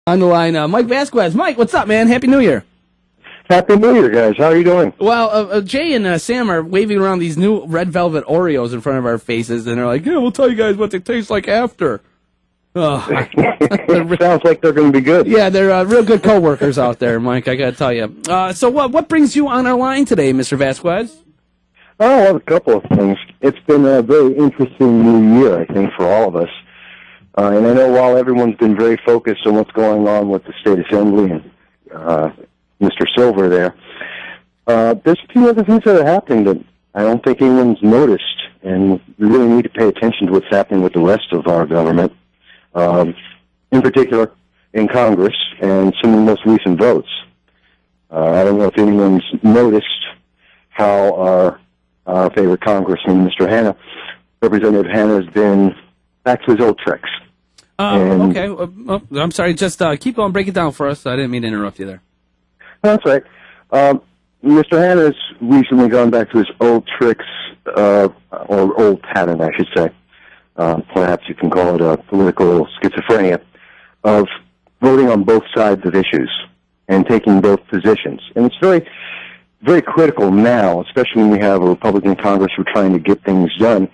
On the line, Mike Vasquez. Mike, what's up, man? Happy New Year. Happy New Year, guys. How are you doing? Well, Jay and Sam are waving around these new red velvet Oreos in front of our faces, and they're like, yeah, we'll tell you guys what they taste like after. Oh. Sounds like they're going to be good. Yeah, they're real good co-workers out there, Mike, I got to tell you. So what brings you on our line today, Mr. Vasquez? Oh, well, a couple of things. It's been a very interesting new year, I think, for all of us. And I know while everyone's been very focused on what's going on with the State Assembly and Mr. Silver there, there's a few other things that are happening that I don't think anyone's noticed, and we really need to pay attention to what's happening with the rest of our government, in particular in Congress and some of the most recent votes. I don't know if anyone's noticed how our favorite congressman, Mr. Hanna, Representative Hanna, has been back to his old tricks. Okay. I'm sorry. Just keep on. Break it down for us. I didn't mean to interrupt you there. That's right. Mr. Hanna's recently gone back to his old tricks, or old pattern, I should say. Perhaps you can call it a political schizophrenia, of voting on both sides of issues and taking both positions. And it's very, very critical now, especially when we have a Republican Congress who are trying to get things done.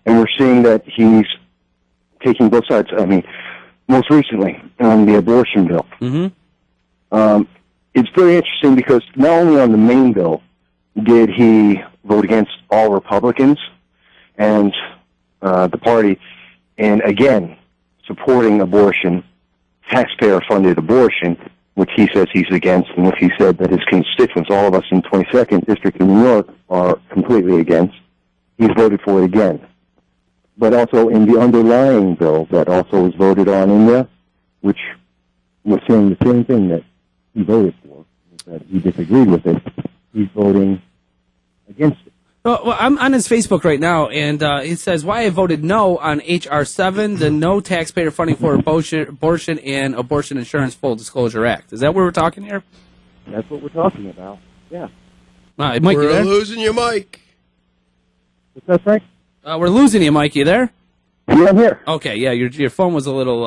And we're seeing that he's taking both sides. I mean, most recently on the abortion bill. Mm-hmm. It's very interesting because not only on the main bill did he vote against all Republicans and the party, and again, supporting abortion, taxpayer-funded abortion, which he says he's against, and which he said that his constituents, all of us in 22nd District in New York, are completely against. He's voted for it again. But also in the underlying bill that also was voted on in there, which was saying the same thing that he voted for, that he disagreed with it, he's voting against it. Well, I'm on his Facebook right now, and it says why I voted no on H.R. 7, the No Taxpayer Funding for Abortion and Abortion Insurance Full Disclosure Act. Is that what we're talking here? That's what we're talking about, yeah. Mike, we're you there? Losing you, Mike. What's that, Frank? We're losing you, Mike. You there? Yeah, I'm here. Okay, yeah, your phone was a little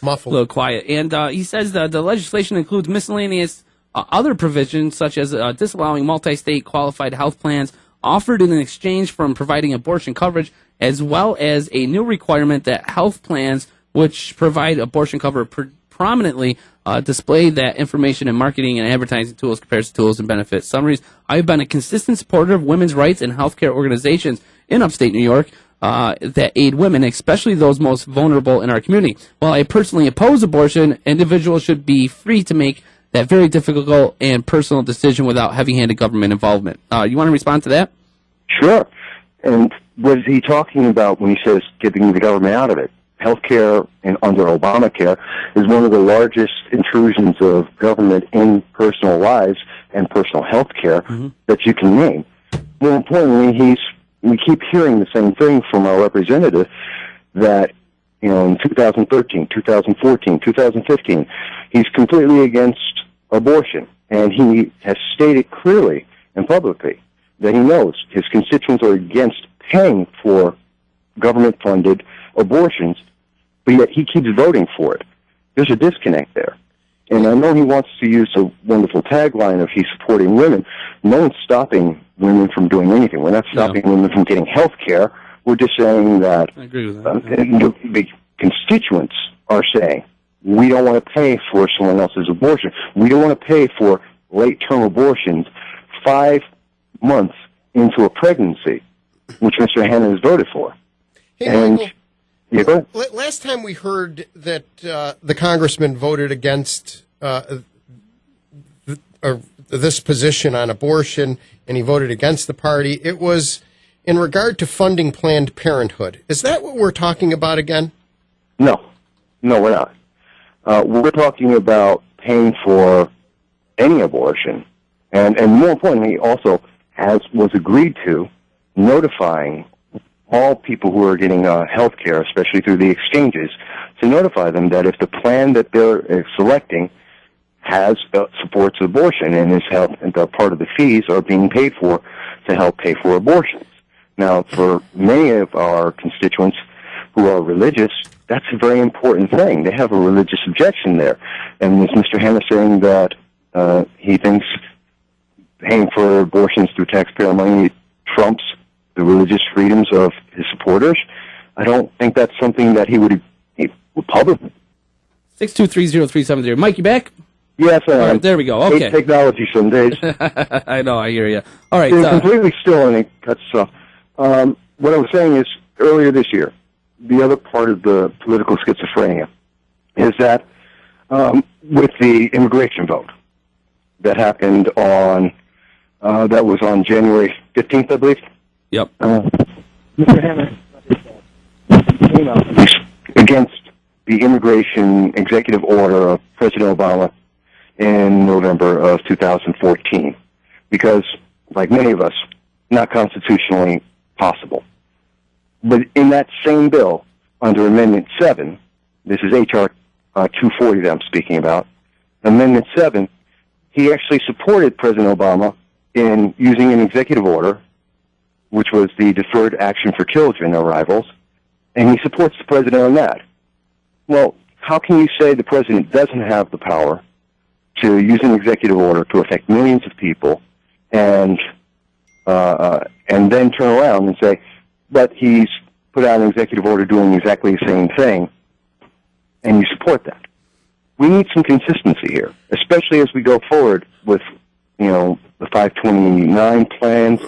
muffled, a little quiet. And he says that the legislation includes miscellaneous other provisions, such as disallowing multi-state qualified health plans offered in exchange from providing abortion coverage, as well as a new requirement that health plans which provide abortion cover prominently display that information in marketing and advertising tools, comparison tools, and benefit summaries. I've been a consistent supporter of women's rights and healthcare organizations in upstate New York that aid women, especially those most vulnerable in our community. While I personally oppose abortion, individuals should be free to make that very difficult and personal decision without heavy-handed government involvement. You want to respond to that? Sure. And what is he talking about when he says getting the government out of it? Healthcare and under Obamacare is one of the largest intrusions of government in personal lives and personal health care that you can name. More importantly, we keep hearing the same thing from our representative that, you know, in 2013, 2014, 2015, he's completely against abortion. And he has stated clearly and publicly that he knows his constituents are against paying for government-funded abortions, but yet he keeps voting for it. There's a disconnect there. And I know he wants to use a wonderful tagline of he's supporting women. No one's stopping women from doing anything. We're not stopping women from getting health care. We're just saying that, I agree with that. The constituents are saying, we don't want to pay for someone else's abortion. We don't want to pay for late-term abortions 5 months into a pregnancy, which Mr. Hanna has voted for. Hey, and Michael, last time we heard that the congressman voted against this position on abortion, and he voted against the party, it was in regard to funding Planned Parenthood. Is that what we're talking about again? No, we're not. We're talking about paying for any abortion, and more importantly, also, as was agreed to, notifying all people who are getting health care, especially through the exchanges, to notify them that if the plan that they're selecting has supports abortion and is help, and part of the fees are being paid for to help pay for abortions. Now, for many of our constituents who are religious, that's a very important thing. They have a religious objection there. And is Mr. Hanna saying that he thinks paying for abortions through taxpayer money trumps the religious freedoms of his supporters? I don't think that's something that he would publicly. 6230370. Mike, you back? Yes, I am. All right, there we go. Okay. Hate technology some days. I know, I hear you. All right. It's completely still, and it cuts off. What I was saying is, earlier this year, the other part of the political schizophrenia is that with the immigration vote that happened on, that was on January 15th, I believe. Yep. Mr. Hanna came out against the immigration executive order of President Obama in November of 2014 because, like many of us, not constitutionally possible. But in that same bill, under Amendment 7, this is H.R. 240 that I'm speaking about, Amendment 7, he actually supported President Obama in using an executive order, which was the Deferred Action for Children Arrivals, and he supports the president on that. Well, how can you say the president doesn't have the power to use an executive order to affect millions of people and then turn around and say, but he's put out an executive order doing exactly the same thing, and you support that? We need some consistency here, especially as we go forward with, the 529 plans,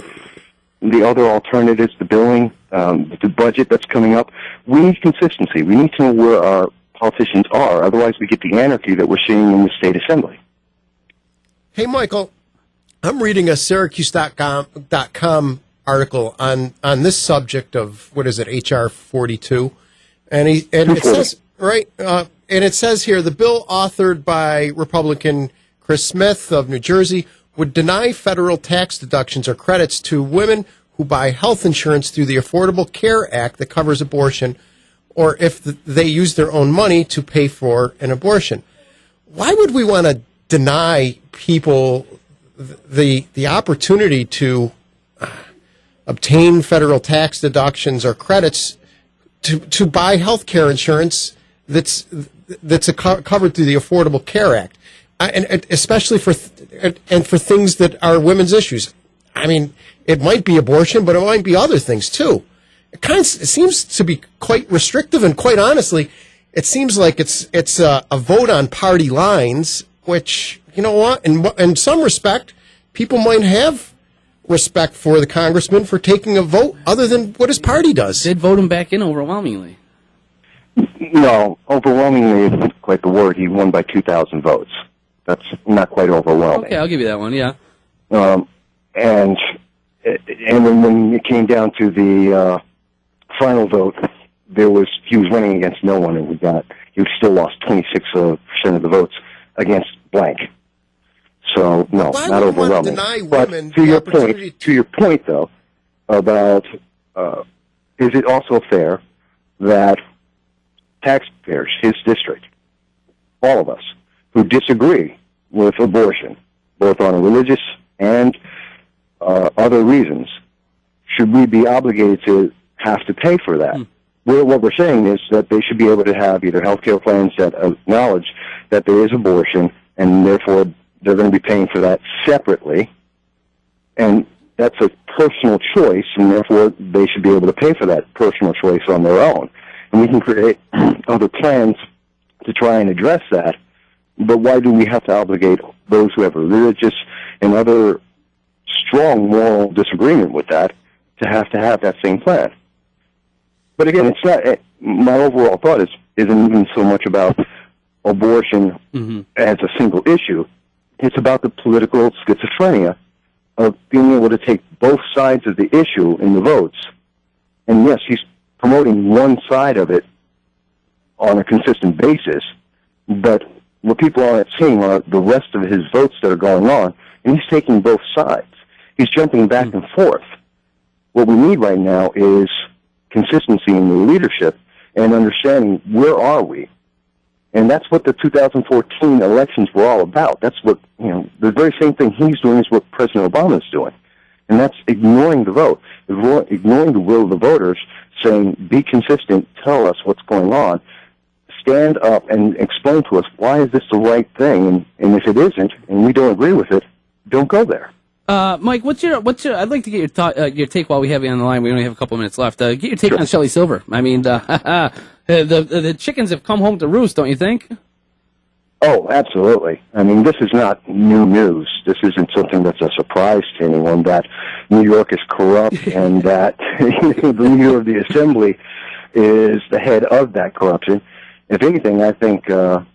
the other alternatives, the billing, the budget that's coming up. We need consistency. We need to know where our politicians are. Otherwise, we get the anarchy that we're seeing in the state assembly. Hey, Michael, I'm reading a Syracuse.com article on this subject of, what is it, H.R. 42, and it says and it says here the bill authored by Republican Chris Smith of New Jersey would deny federal tax deductions or credits to women who buy health insurance through the Affordable Care Act that covers abortion, or if they use their own money to pay for an abortion. Why would we want to deny people the opportunity to obtain federal tax deductions or credits to buy health care insurance that's covered through the Affordable Care Act, and especially for things that are women's issues? I mean, it might be abortion, but it might be other things too. It seems to be quite restrictive, and quite honestly, it seems like it's a vote on party lines, which, you know what, in some respect, people might have respect for the congressman for taking a vote other than what his party does. Did vote him back in overwhelmingly? No, overwhelmingly isn't quite the word. He won by 2,000 votes. That's not quite overwhelming. Okay, I'll give you that one, yeah. And when it came down to the final vote, he was running against no one, and he still lost 26% of the votes against blank. So no, why not overwhelming. Deny but women to your point though, about is it also fair that taxpayers, his district, all of us who disagree with abortion, both on religious and other reasons, should we be obligated to have to pay for that? What we're saying is that they should be able to have either health care plans that acknowledge that there is abortion, and therefore they're going to be paying for that separately, and that's a personal choice, and therefore they should be able to pay for that personal choice on their own. And we can create other plans to try and address that, but why do we have to obligate those who have a religious and other strong moral disagreement with that to have that same plan? But again, it's not. My overall thought isn't even so much about abortion as a single issue. It's about the political schizophrenia of being able to take both sides of the issue in the votes. And yes, he's promoting one side of it on a consistent basis, but what people aren't seeing are the rest of his votes that are going on, and he's taking both sides. He's jumping back and forth. What we need right now is consistency in the leadership and understanding where are we. And that's what the 2014 elections were all about. That's what, the very same thing he's doing is what President Obama is doing. And that's ignoring the vote, ignoring the will of the voters, saying, be consistent, tell us what's going on, stand up and explain to us, why is this the right thing? And if it isn't, and we don't agree with it, don't go there. Mike, what's your? I'd like to get your thought, your take while we have you on the line. We only have a couple minutes left. Get your take on Shelley Silver. I mean, the chickens have come home to roost, don't you think? Oh, absolutely. I mean, this is not new news. This isn't something that's a surprise to anyone that New York is corrupt and that the leader of the assembly is the head of that corruption. If anything, I think Mr.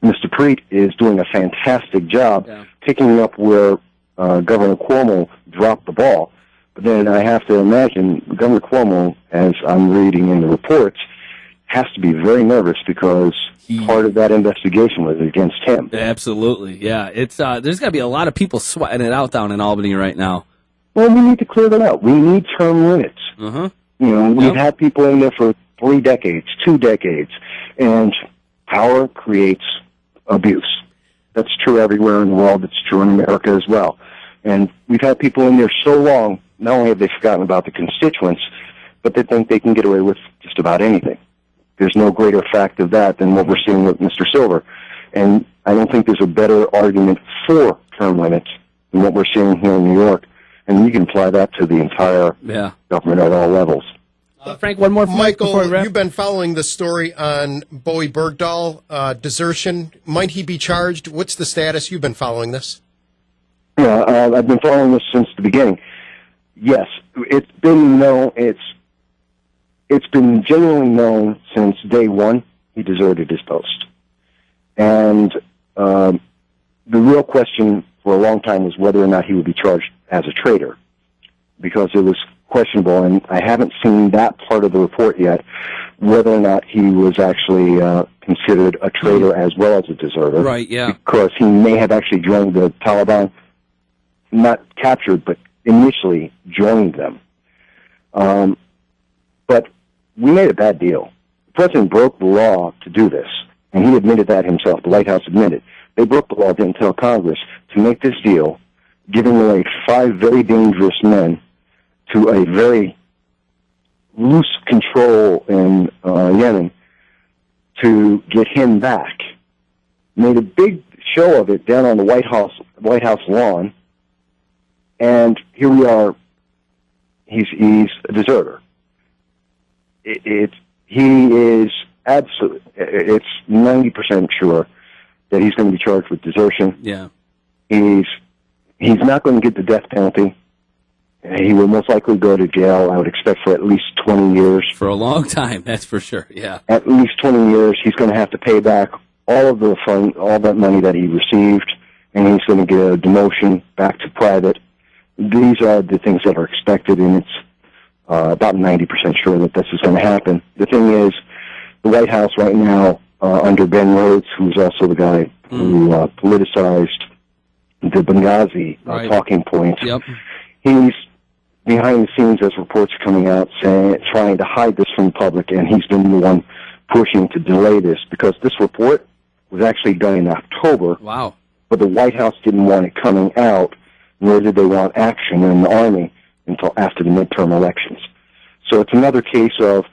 Preet is doing a fantastic job picking up where Governor Cuomo dropped the ball. But then I have to imagine Governor Cuomo, as I'm reading in the reports, has to be very nervous because part of that investigation was against him. Absolutely, yeah. It's there's got to be a lot of people sweating it out down in Albany right now. Well, we need to clear that out. We need term limits. Uh-huh. You know, we've had people in there for 3 decades, 2 decades, and power creates abuse. That's true everywhere in the world. It's true in America as well. And we've had people in there so long, not only have they forgotten about the constituents, but they think they can get away with just about anything. There's no greater fact of that than what we're seeing with Mr. Silver. And I don't think there's a better argument for term limits than what we're seeing here in New York. And you can apply that to the entire government at all levels. Frank, one more. Michael, you've been following the story on Bowe Bergdahl, desertion. Might he be charged? What's the status? You've been following this. Yeah, I've been following this since the beginning. Yes, it's been known. It's been genuinely known since day one he deserted his post. And the real question for a long time was whether or not he would be charged as a traitor, because it was questionable, and I haven't seen that part of the report yet, whether or not he was actually considered a traitor as well as a deserter. Right, yeah. Because he may have actually joined the Taliban, not captured, but initially joined them. But we made a bad deal. The president broke the law to do this, and he admitted that himself. The White House admitted. They broke the law, didn't tell Congress, to make this deal, giving away 5 very dangerous men to a very loose control in Yemen to get him back. Made a big show of it down on the White House lawn, and here we are. He's a deserter. He is absolutely. It's 90% sure that he's going to be charged with desertion. Yeah, he's not going to get the death penalty. He will most likely go to jail, I would expect, for at least 20 years. For a long time, that's for sure, yeah. At least 20 years. He's going to have to pay back all of the fund, all that money that he received, and he's going to get a demotion back to private. These are the things that are expected, and it's about 90% sure that this is going to happen. The thing is, the White House right now, under Ben Rhodes, who's also the guy who politicized the Benghazi talking points, he's behind the scenes as reports are coming out trying to hide this from the public, and he's been the one pushing to delay this, because this report was actually done in October. Wow. But the White House didn't want it coming out, nor did they want action in the Army until after the midterm elections. So it's another case of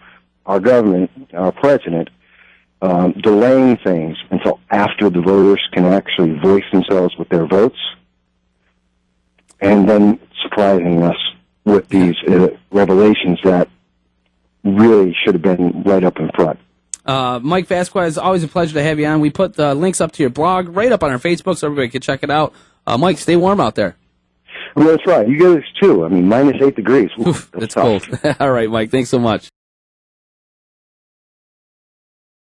our government, our president, delaying things until after the voters can actually voice themselves with their votes, and then surprising us with these revelations that really should have been right up in front. Mike Vasquez, always a pleasure to have you on. We put the links up to your blog right up on our Facebook so everybody can check it out. Mike, stay warm out there. Well, that's right. You guys too. I mean, -8 degrees. Oof, that's cold. All right, Mike. Thanks so much.